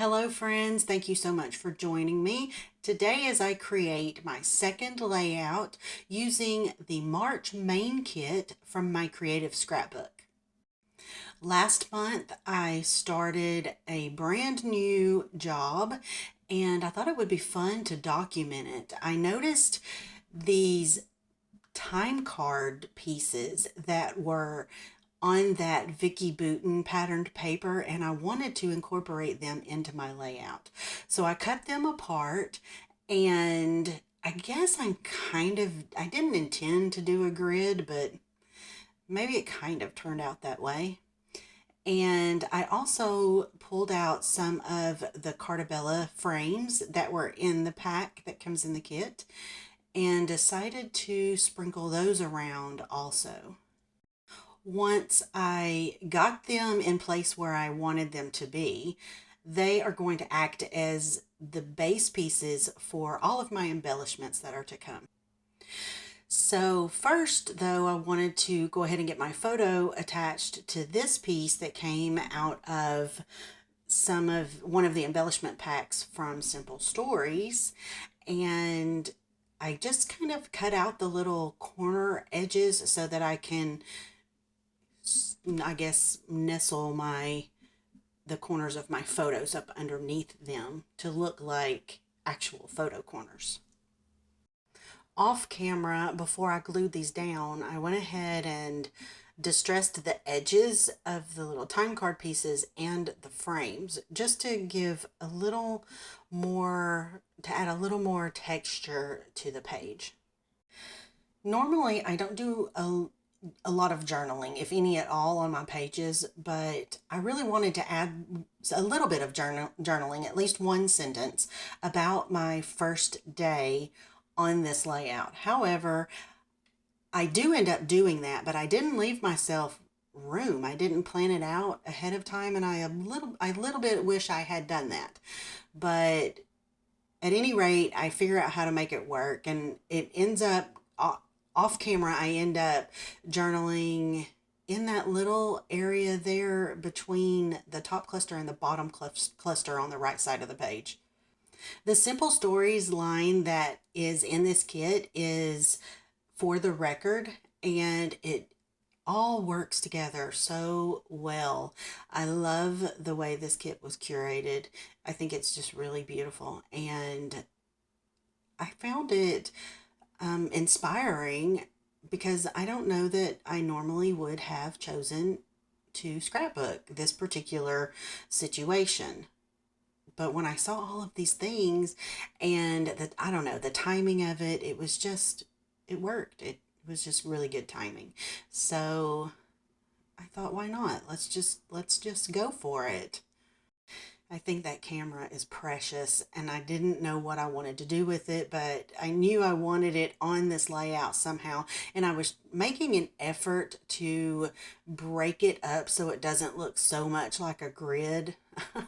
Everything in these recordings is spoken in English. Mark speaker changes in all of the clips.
Speaker 1: Hello friends, thank you so much for joining me. Today as I create my second layout using the March main kit from My Creative Scrapbook. Last month I started a brand new job and I thought it would be fun to document it. I noticed these time card pieces that were on that Vicky Bouton patterned paper, and I wanted to incorporate them into my layout. So I cut them apart, and I guess I didn't intend to do a grid, but maybe it kind of turned out that way. And I also pulled out some of the Cartabella frames that were in the pack that comes in the kit and decided to sprinkle those around also. Once I got them in place where I wanted them to be, they are going to act as the base pieces for all of my embellishments that are to come. So first, though, I wanted to go ahead and get my photo attached to this piece that came out of one of the embellishment packs from Simple Stories. And I just kind of cut out the little corner edges so that I can, I guess, nestle the corners of my photos up underneath them to look like actual photo corners. Off camera, before I glued these down, I went ahead and distressed the edges of the little time card pieces and the frames just to give a little more, to add a little more texture to the page. Normally, I don't do a lot of journaling, if any at all, on my pages, but I really wanted to add a little bit of journaling, at least one sentence, about my first day on this layout. However, I do end up doing that, but I didn't leave myself room. I didn't plan it out ahead of time, and I a little bit wish I had done that. But at any rate, I figure out how to make it work, and it ends up off camera. I end up journaling in that little area there between the top cluster and the bottom cluster on the right side of the page. The Simple Stories line that is in this kit is for the record, and it all works together so well. I love the way this kit was curated. I think it's just really beautiful, and I found it inspiring because I don't know that I normally would have chosen to scrapbook this particular situation. But when I saw all of these things and I don't know, the timing of it, it worked. It was just really good timing. So I thought, why not? Let's just go for it. I think that camera is precious, and I didn't know what I wanted to do with it, but I knew I wanted it on this layout somehow, and I was making an effort to break it up so it doesn't look so much like a grid.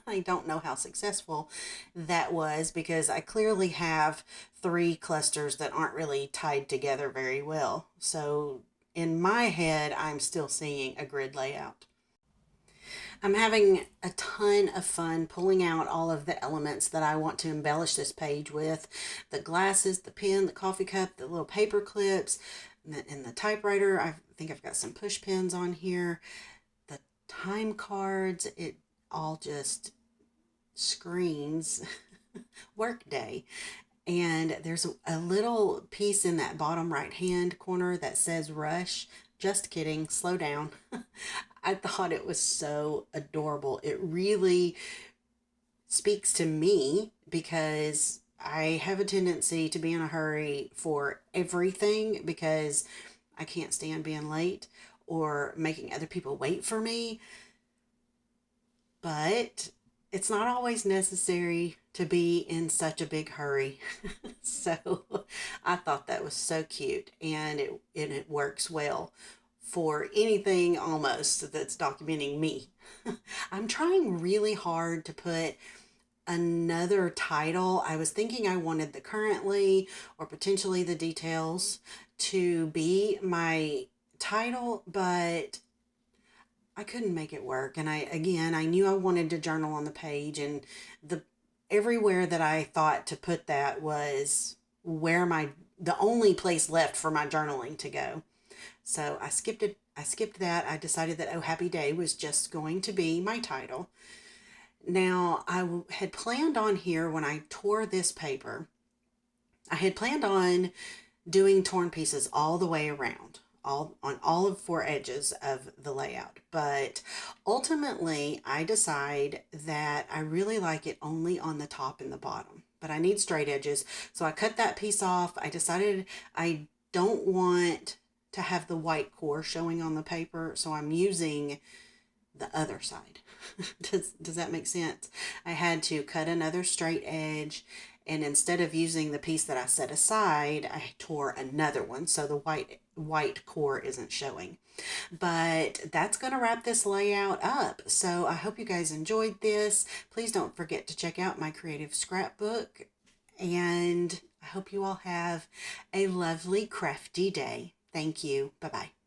Speaker 1: I don't know how successful that was because I clearly have three clusters that aren't really tied together very well. So in my head, I'm still seeing a grid layout. I'm having a ton of fun pulling out all of the elements that I want to embellish this page with. The glasses, the pen, the coffee cup, the little paper clips, and the typewriter. I think I've got some push pins on here. The time cards, it all just screams work day. And there's a little piece in that bottom right hand corner that says rush. Just kidding, slow down. I thought it was so adorable. It really speaks to me because I have a tendency to be in a hurry for everything because I can't stand being late or making other people wait for me. But it's not always necessary to be in such a big hurry. So I thought that was so cute, and it works well for anything almost that's documenting me. I'm trying really hard to put another title. I was thinking I wanted the currently or potentially the details to be my title, but I couldn't make it work. And I knew I wanted to journal on the page, and the everywhere that I thought to put that was where the only place left for my journaling to go. So I skipped it. I skipped that. I decided that Oh Happy Day was just going to be my title. Now, had planned on here when I tore this paper, I had planned on doing torn pieces all the way around, all on all of four edges of the layout. But ultimately, I decide that I really like it only on the top and the bottom, but I need straight edges. So I cut that piece off. I decided I don't want to have the white core showing on the paper, so I'm using the other side. Does that make sense? I had to cut another straight edge, and instead of using the piece that I set aside, I tore another one so the white core isn't showing. But that's going to wrap this layout up. So I hope you guys enjoyed this. Please don't forget to check out my creative scrapbook, and I hope you all have a lovely crafty day. Thank you. Bye bye.